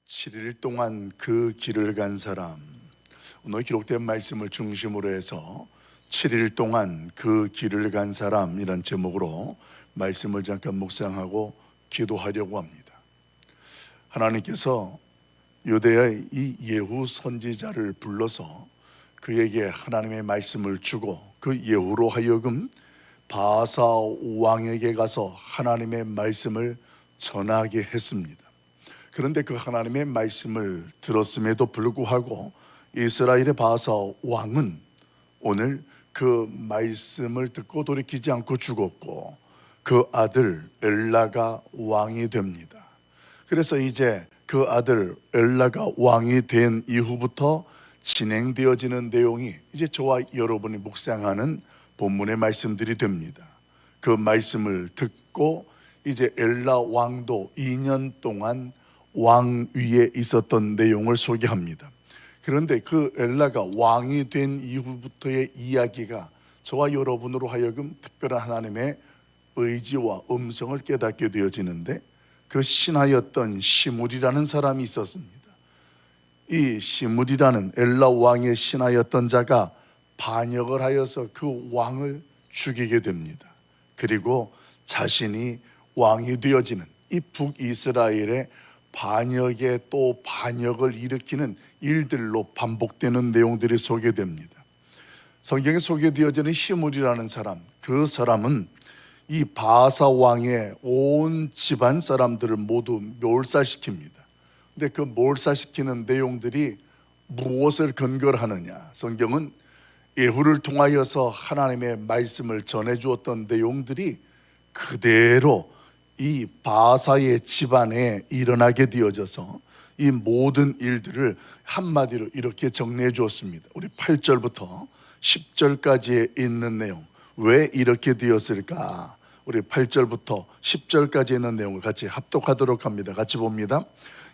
7일 동안 그 길을 간 사람, 오늘 기록된 말씀을 중심으로 해서 7일 동안 그 길을 간 사람 이런 제목으로 말씀을 잠깐 묵상하고 기도하려고 합니다. 하나님께서 유대의 이 예후 선지자를 불러서 그에게 하나님의 말씀을 주고 그 예후로 하여금 바사 왕에게 가서 하나님의 말씀을 전하게 했습니다. 그런데 그 하나님의 말씀을 들었음에도 불구하고 이스라엘의 바사 왕은 오늘 그 말씀을 듣고 돌이키지 않고 죽었고 그 아들 엘라가 왕이 됩니다. 그래서 이제 그 아들 엘라가 왕이 된 이후부터 진행되어지는 내용이 이제 저와 여러분이 묵상하는 본문의 말씀들이 됩니다. 그 말씀을 듣고 이제 엘라 왕도 2년 동안 왕 위에 있었던 내용을 소개합니다. 그런데 그 엘라가 왕이 된 이후부터의 이야기가 저와 여러분으로 하여금 특별한 하나님의 의지와 음성을 깨닫게 되어지는데, 그 신하였던 시므리라는 사람이 있었습니다. 이 시므리라는 엘라 왕의 신하였던 자가 반역을 하여서 그 왕을 죽이게 됩니다. 그리고 자신이 왕이 되어지는 이 북이스라엘의 반역에 또 반역을 일으키는 일들로 반복되는 내용들이 소개됩니다. 성경에 소개되어지는 시므리라는 사람, 그 사람은 이 바사 왕의 온 집안 사람들을 모두 몰살시킵니다. 근데 그 몰살시키는 내용들이 무엇을 근거로 하느냐? 성경은 예후를 통하여서 하나님의 말씀을 전해주었던 내용들이 그대로 이 바사의 집안에 일어나게 되어져서 이 모든 일들을 한마디로 이렇게 정리해 주었습니다. 우리 8절부터 10절까지에 있는 내용, 왜 이렇게 되었을까? 우리 8절부터 10절까지 있는 내용을 같이 합독하도록 합니다. 같이 봅니다.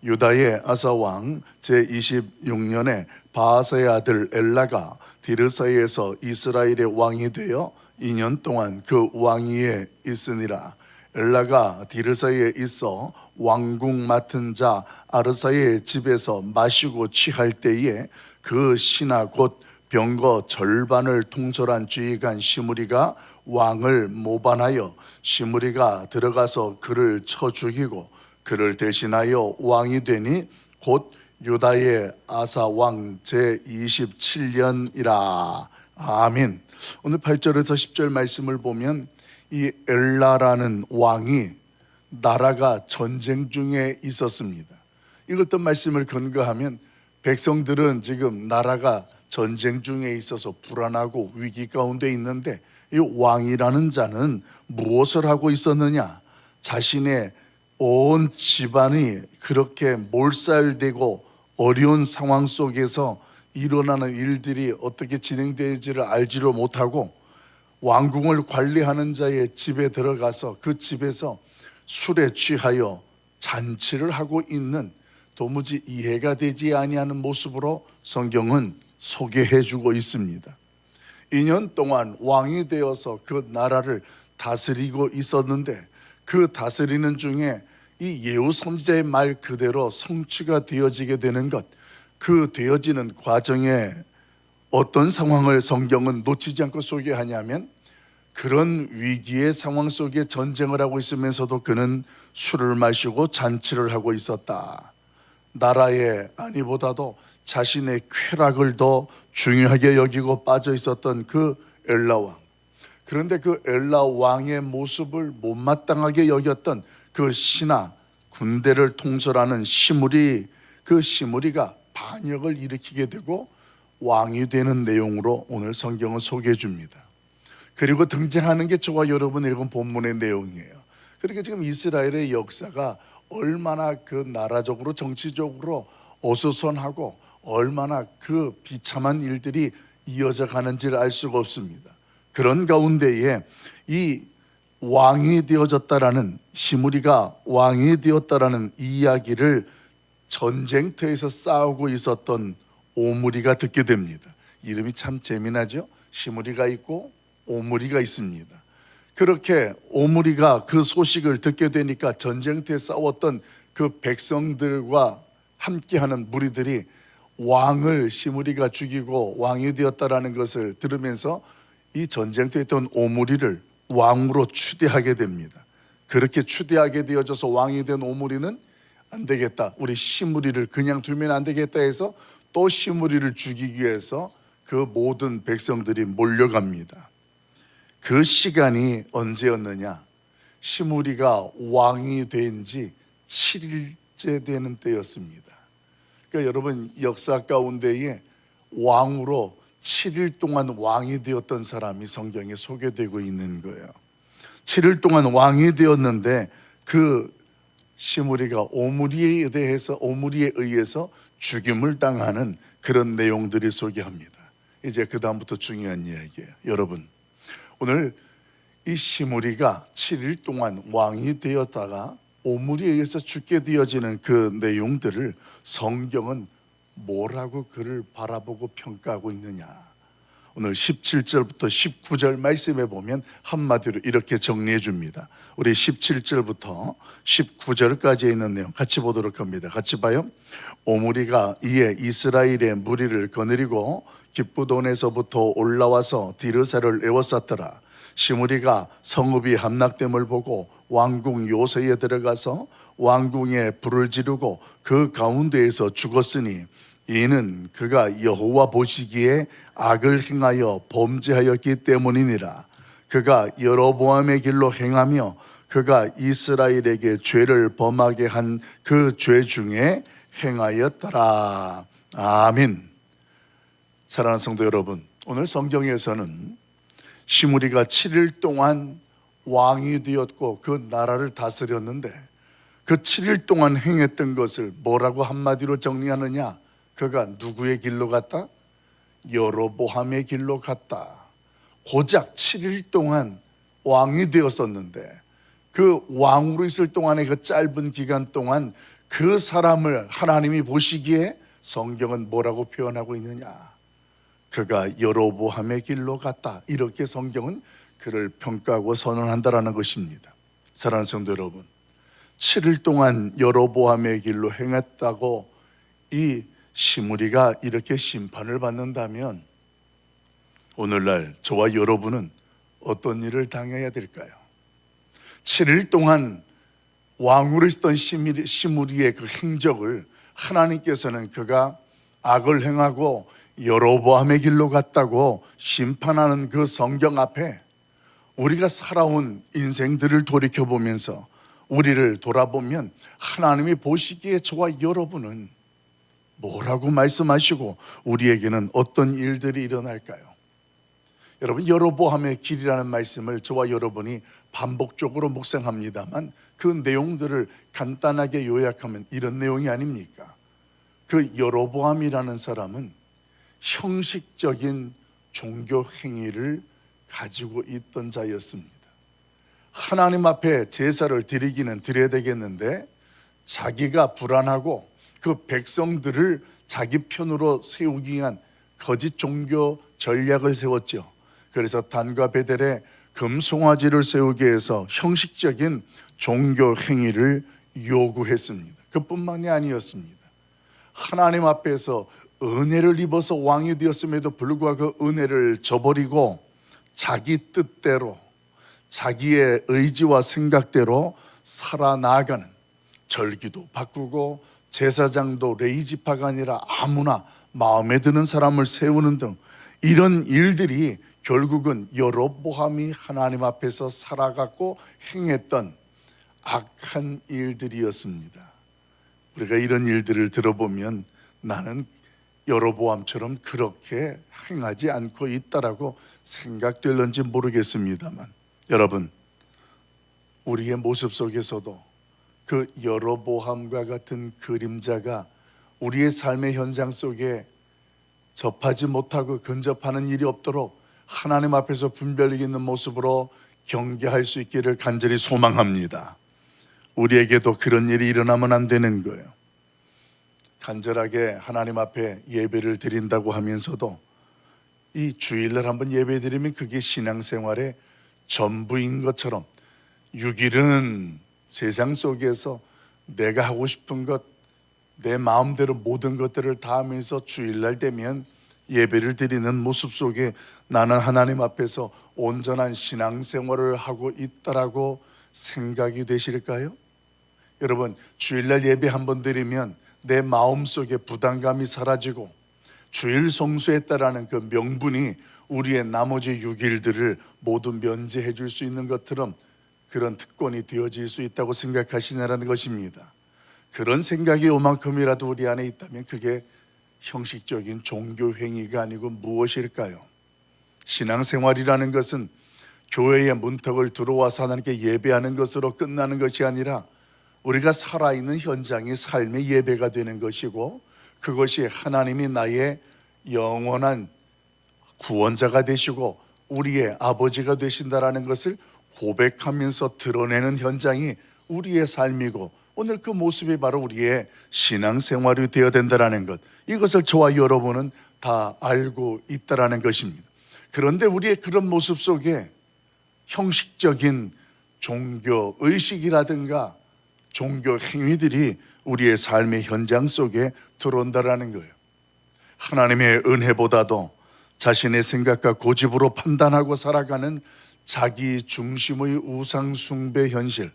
유다의 아사 왕 제26년에 바사의 아들 엘라가 디르사에서 이스라엘의 왕이 되어 2년 동안 그 왕위에 있으니라. 엘라가 디르사에 있어 왕궁 맡은 자 아르사의 집에서 마시고 취할 때에 그 신하 곧 병거 절반을 통솔한 주의관 시므리가 왕을 모반하여 시므리가 들어가서 그를 쳐 죽이고 그를 대신하여 왕이 되니 곧 유다의 아사 왕 제27년이라. 아멘. 오늘 8절에서 10절 말씀을 보면 이 엘라라는 왕이 나라가 전쟁 중에 있었습니다. 이것도 말씀을 근거하면 백성들은 지금 나라가 전쟁 중에 있어서 불안하고 위기 가운데 있는데 이 왕이라는 자는 무엇을 하고 있었느냐? 자신의 온 집안이 그렇게 몰살되고 어려운 상황 속에서 일어나는 일들이 어떻게 진행되는지를 알지를 못하고 왕궁을 관리하는 자의 집에 들어가서 그 집에서 술에 취하여 잔치를 하고 있는 도무지 이해가 되지 아니하는 모습으로 성경은 소개해 주고 있습니다. 2년 동안 왕이 되어서 그 나라를 다스리고 있었는데 그 다스리는 중에 이 예후 선지자의 말 그대로 성취가 되어지게 되는 것, 그 되어지는 과정에 어떤 상황을 성경은 놓치지 않고 소개하냐면, 그런 위기의 상황 속에 전쟁을 하고 있으면서도 그는 술을 마시고 잔치를 하고 있었다. 나라의 안위보다도 자신의 쾌락을 더 중요하게 여기고 빠져 있었던 그 엘라 왕. 그런데 그 엘라 왕의 모습을 못마땅하게 여겼던 그 신하, 군대를 통솔하는 시므리, 그 시므리가 반역을 일으키게 되고 왕이 되는 내용으로 오늘 성경은 소개해 줍니다. 그리고 등장하는 게 저와 여러분 읽은 본문의 내용이에요. 그러니까 지금 이스라엘의 역사가 얼마나 그 나라적으로 정치적으로 어수선하고 얼마나 그 비참한 일들이 이어져 가는지를 알 수가 없습니다. 그런 가운데에 이 왕이 되어졌다라는, 시므리가 왕이 되었다라는 이야기를 전쟁터에서 싸우고 있었던 오므리가 듣게 됩니다. 이름이 참 재미나죠? 시므리가 있고 오므리가 있습니다. 그렇게 오므리가 그 소식을 듣게 되니까 전쟁터에 싸웠던 그 백성들과 함께하는 무리들이 왕을 시므리가 죽이고 왕이 되었다라는 것을 들으면서 이 전쟁터에 있던 오므리를 왕으로 추대하게 됩니다. 그렇게 추대하게 되어져서 왕이 된 오므리는 안 되겠다, 우리 시므리를 그냥 두면 안 되겠다 해서 또 시므리를 죽이기 위해서 그 모든 백성들이 몰려갑니다. 그 시간이 언제였느냐? 시므리가 왕이 된 지 7일째 되는 때였습니다. 그러니까 여러분, 역사 가운데에 왕으로 7일 동안 왕이 되었던 사람이 성경에 소개되고 있는 거예요. 7일 동안 왕이 되었는데 그 시므리가 오므리에 의해서 죽임을 당하는 그런 내용들이 소개합니다. 이제 그 다음부터 중요한 이야기예요. 여러분, 오늘 이 시므리가 7일 동안 왕이 되었다가 오므리에 의해서 죽게 되어지는 그 내용들을 성경은 뭐라고 그를 바라보고 평가하고 있느냐? 오늘 17절부터 19절 말씀에 보면 한마디로 이렇게 정리해 줍니다. 우리 17절부터 19절까지 있는 내용 같이 보도록 합니다. 같이 봐요. 오므리가 이에 이스라엘의 무리를 거느리고 기브돈에서부터 올라와서 디르사를 에워쌌더라. 시므리가 성읍이 함락됨을 보고 왕궁 요새에 들어가서 왕궁에 불을 지르고 그 가운데에서 죽었으니 이는 그가 여호와 보시기에 악을 행하여 범죄하였기 때문이니라. 그가 여로보암의 길로 행하며 그가 이스라엘에게 죄를 범하게 한 그 죄 중에 행하였더라. 아멘. 사랑하는 성도 여러분, 오늘 성경에서는 시므리가 7일 동안 왕이 되었고 그 나라를 다스렸는데 그 7일 동안 행했던 것을 뭐라고 한마디로 정리하느냐? 그가 누구의 길로 갔다? 여로보암의 길로 갔다. 고작 7일 동안 왕이 되었었는데 그 왕으로 있을 동안의 그 짧은 기간 동안 그 사람을 하나님이 보시기에 성경은 뭐라고 표현하고 있느냐? 그가 여로보암의 길로 갔다. 이렇게 성경은 그를 평가하고 선언한다라는 것입니다. 사랑하는 성도 여러분, 7일 동안 여로보암의 길로 행했다고 이 시므리가 이렇게 심판을 받는다면 오늘날 저와 여러분은 어떤 일을 당해야 될까요? 7일 동안 왕으로 있었던 시므리의 그 행적을 하나님께서는 그가 악을 행하고 여로보암의 길로 갔다고 심판하는 그 성경 앞에 우리가 살아온 인생들을 돌이켜보면서 우리를 돌아보면 하나님이 보시기에 저와 여러분은 뭐라고 말씀하시고 우리에게는 어떤 일들이 일어날까요? 여러분, 여로보암의 길이라는 말씀을 저와 여러분이 반복적으로 묵상합니다만 그 내용들을 간단하게 요약하면 이런 내용이 아닙니까? 그 여로보암이라는 사람은 형식적인 종교 행위를 가지고 있던 자였습니다. 하나님 앞에 제사를 드리기는 드려야 되겠는데 자기가 불안하고 그 백성들을 자기 편으로 세우기 위한 거짓 종교 전략을 세웠죠. 그래서 단과 베델에 금송아지를 세우기 위해서 형식적인 종교 행위를 요구했습니다. 그뿐만이 아니었습니다. 하나님 앞에서 은혜를 입어서 왕이 되었음에도 불구하고 그 은혜를 저버리고 자기 뜻대로 자기의 의지와 생각대로 살아나가는, 절기도 바꾸고 제사장도 레위지파가 아니라 아무나 마음에 드는 사람을 세우는 등 이런 일들이 결국은 여로보암이 하나님 앞에서 살아갔고 행했던 악한 일들이었습니다. 우리가 이런 일들을 들어보면 나는 여로보암처럼 그렇게 행하지 않고 있다라고 생각될런지 모르겠습니다만, 여러분, 우리의 모습 속에서도 그 여로보암과 같은 그림자가 우리의 삶의 현장 속에 접하지 못하고 근접하는 일이 없도록 하나님 앞에서 분별력 있는 모습으로 경계할 수 있기를 간절히 소망합니다. 우리에게도 그런 일이 일어나면 안 되는 거예요. 간절하게 하나님 앞에 예배를 드린다고 하면서도 이 주일날 한번 예배 드리면 그게 신앙생활의 전부인 것처럼 6일은 세상 속에서 내가 하고 싶은 것, 내 마음대로 모든 것들을 다 하면서 주일날 되면 예배를 드리는 모습 속에 나는 하나님 앞에서 온전한 신앙생활을 하고 있다라고 생각이 되실까요? 여러분, 주일날 예배 한번 드리면 내 마음속에 부담감이 사라지고 주일 성수했다라는 그 명분이 우리의 나머지 6일들을 모두 면제해 줄 수 있는 것처럼 그런 특권이 되어질 수 있다고 생각하시냐라는 것입니다. 그런 생각이 요만큼이라도 우리 안에 있다면 그게 형식적인 종교 행위가 아니고 무엇일까요? 신앙생활이라는 것은 교회의 문턱을 들어와서 하나님께 예배하는 것으로 끝나는 것이 아니라 우리가 살아있는 현장이 삶의 예배가 되는 것이고, 그것이 하나님이 나의 영원한 구원자가 되시고 우리의 아버지가 되신다라는 것을 고백하면서 드러내는 현장이 우리의 삶이고, 오늘 그 모습이 바로 우리의 신앙생활이 되어야 된다는 것, 이것을 저와 여러분은 다 알고 있다라는 것입니다. 그런데 우리의 그런 모습 속에 형식적인 종교 의식이라든가 종교 행위들이 우리의 삶의 현장 속에 들어온다라는 거예요. 하나님의 은혜보다도 자신의 생각과 고집으로 판단하고 살아가는 자기 중심의 우상 숭배 현실,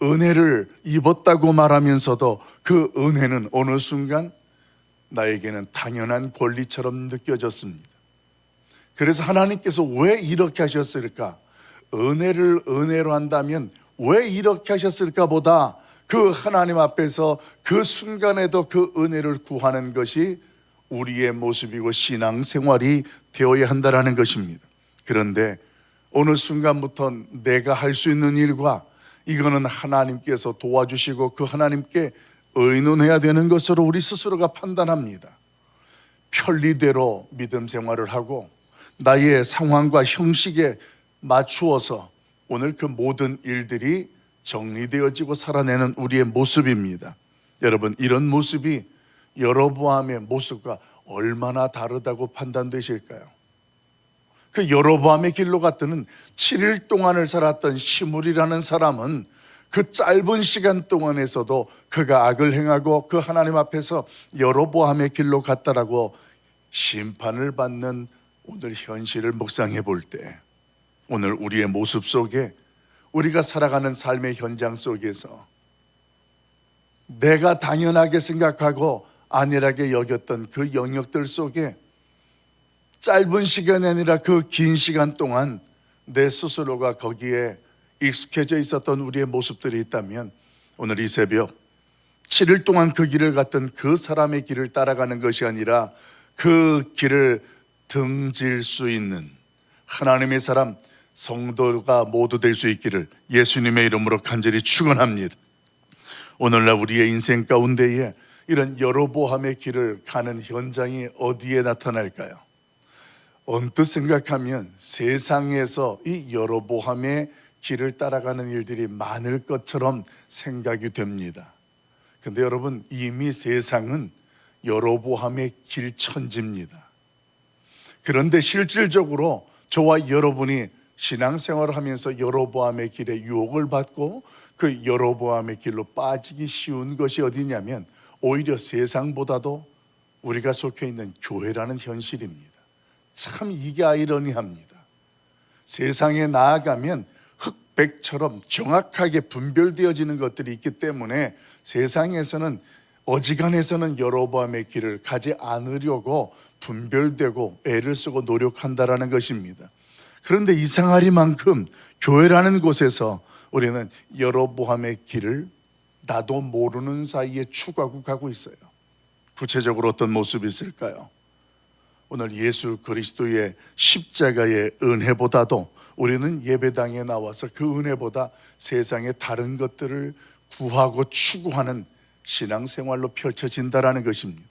은혜를 입었다고 말하면서도 그 은혜는 어느 순간 나에게는 당연한 권리처럼 느껴졌습니다. 그래서 하나님께서 왜 이렇게 하셨을까? 은혜를 은혜로 한다면 왜 이렇게 하셨을까 보다 그 하나님 앞에서 그 순간에도 그 은혜를 구하는 것이 우리의 모습이고 신앙생활이 되어야 한다는 것입니다. 그런데 어느 순간부터 내가 할 수 있는 일과 이거는 하나님께서 도와주시고 그 하나님께 의논해야 되는 것으로 우리 스스로가 판단합니다. 편리대로 믿음 생활을 하고 나의 상황과 형식에 맞추어서 오늘 그 모든 일들이 정리되어지고 살아내는 우리의 모습입니다. 여러분, 이런 모습이 여로보암의 모습과 얼마나 다르다고 판단되실까요? 그 여로보암의 길로 갔더니 7일 동안을 살았던 시므리라는 사람은 그 짧은 시간 동안에서도 그가 악을 행하고 그 하나님 앞에서 여로보암의 길로 갔다라고 심판을 받는 오늘 현실을 묵상해 볼 때, 오늘 우리의 모습 속에 우리가 살아가는 삶의 현장 속에서 내가 당연하게 생각하고 안일하게 여겼던 그 영역들 속에 짧은 시간이 아니라 그 긴 시간 동안 내 스스로가 거기에 익숙해져 있었던 우리의 모습들이 있다면 오늘 이 새벽 7일 동안 그 길을 갔던 그 사람의 길을 따라가는 것이 아니라 그 길을 등질 수 있는 하나님의 사람 성도가 모두 될 수 있기를 예수님의 이름으로 간절히 축원합니다. 오늘날 우리의 인생 가운데에 이런 여로보암의 길을 가는 현장이 어디에 나타날까요? 언뜻 생각하면 세상에서 이 여로보암의 길을 따라가는 일들이 많을 것처럼 생각이 됩니다. 근데 여러분, 이미 세상은 여로보암의 길천지입니다. 그런데 실질적으로 저와 여러분이 신앙생활을 하면서 여로보암의 길에 유혹을 받고 그 여로보암의 길로 빠지기 쉬운 것이 어디냐면 오히려 세상보다도 우리가 속해 있는 교회라는 현실입니다. 참 이게 아이러니합니다. 세상에 나아가면 흑백처럼 정확하게 분별되어지는 것들이 있기 때문에 세상에서는 어지간해서는 여로보암의 길을 가지 않으려고 분별되고 애를 쓰고 노력한다라는 것입니다. 그런데 이상하리만큼 교회라는 곳에서 우리는 여로보암의 길을 나도 모르는 사이에 추구하고 가고 있어요. 구체적으로 어떤 모습이 있을까요? 오늘 예수 그리스도의 십자가의 은혜보다도 우리는 예배당에 나와서 그 은혜보다 세상의 다른 것들을 구하고 추구하는 신앙생활로 펼쳐진다라는 것입니다.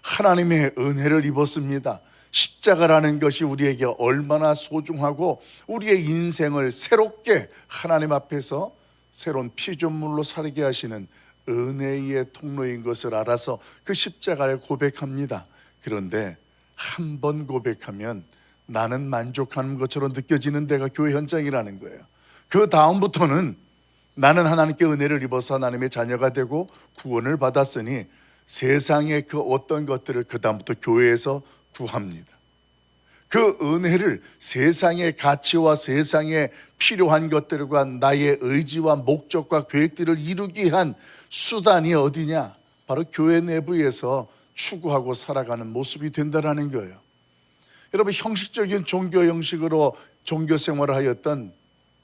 하나님의 은혜를 입었습니다. 십자가라는 것이 우리에게 얼마나 소중하고 우리의 인생을 새롭게 하나님 앞에서 새로운 피조물로 살게 하시는 은혜의 통로인 것을 알아서 그 십자가를 고백합니다. 그런데 한 번 고백하면 나는 만족하는 것처럼 느껴지는 데가 교회 현장이라는 거예요. 그 다음부터는 나는 하나님께 은혜를 입어서 하나님의 자녀가 되고 구원을 받았으니 세상의 그 어떤 것들을 그다음부터 교회에서 구합니다. 그 은혜를 세상의 가치와 세상에 필요한 것들과 나의 의지와 목적과 계획들을 이루기 위한 수단이 어디냐? 바로 교회 내부에서 추구하고 살아가는 모습이 된다는 거예요. 여러분, 형식적인 종교 형식으로 종교 생활을 하였던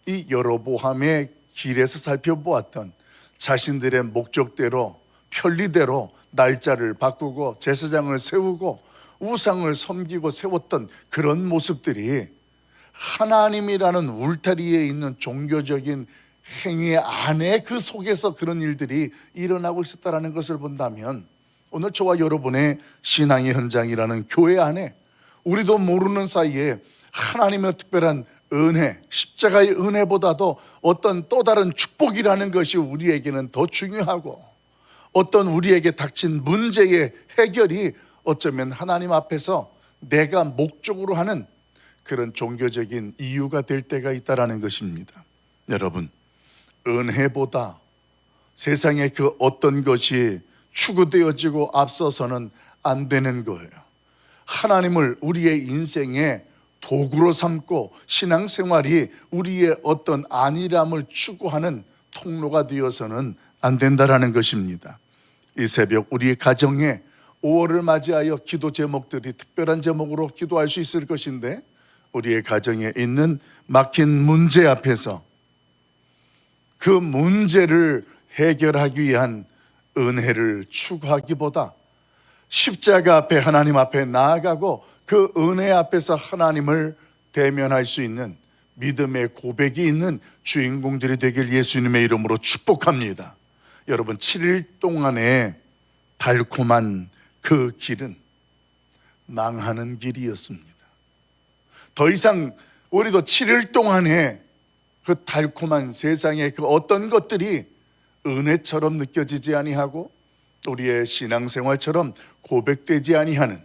이 여로보암의 길에서 살펴보았던 자신들의 목적대로 편리대로 날짜를 바꾸고 제사장을 세우고 우상을 섬기고 세웠던 그런 모습들이 하나님이라는 울타리에 있는 종교적인 행위 안에 그 속에서 그런 일들이 일어나고 있었다는 것을 본다면 오늘 저와 여러분의 신앙의 현장이라는 교회 안에 우리도 모르는 사이에 하나님의 특별한 은혜, 십자가의 은혜보다도 어떤 또 다른 축복이라는 것이 우리에게는 더 중요하고 어떤 우리에게 닥친 문제의 해결이 어쩌면 하나님 앞에서 내가 목적으로 하는 그런 종교적인 이유가 될 때가 있다는 것입니다. 여러분, 은혜보다 세상의 그 어떤 것이 추구되어지고 앞서서는 안 되는 거예요. 하나님을 우리의 인생의 도구로 삼고 신앙생활이 우리의 어떤 안일함을 추구하는 통로가 되어서는 안 된다는 것입니다. 이 새벽 우리의 가정에 5월을 맞이하여 기도 제목들이 특별한 제목으로 기도할 수 있을 것인데 우리의 가정에 있는 막힌 문제 앞에서 그 문제를 해결하기 위한 은혜를 추구하기보다 십자가 앞에 하나님 앞에 나아가고 그 은혜 앞에서 하나님을 대면할 수 있는 믿음의 고백이 있는 주인공들이 되길 예수님의 이름으로 축복합니다. 여러분, 7일 동안의 달콤한 그 길은 망하는 길이었습니다. 더 이상 우리도 7일 동안의 그 달콤한 세상의 그 어떤 것들이 은혜처럼 느껴지지 아니하고 우리의 신앙생활처럼 고백되지 아니하는,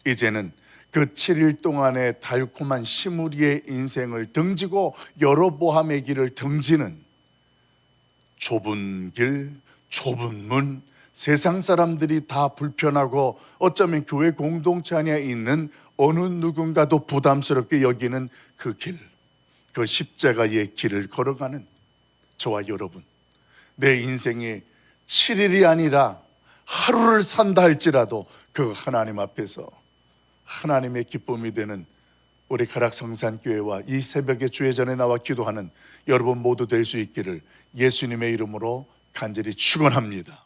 이제는 그 7일 동안의 달콤한 시무리의 인생을 등지고 여로보암의 길을 등지는 좁은 길, 좁은 문, 세상 사람들이 다 불편하고 어쩌면 교회 공동체 안에 있는 어느 누군가도 부담스럽게 여기는 그 길, 그 십자가의 길을 걸어가는 저와 여러분, 내 인생이 7일이 아니라 하루를 산다 할지라도 그 하나님 앞에서 하나님의 기쁨이 되는 우리 가락성산교회와 이 새벽에 주의 전에 나와 기도하는 여러분 모두 될 수 있기를 예수님의 이름으로 간절히 축원합니다.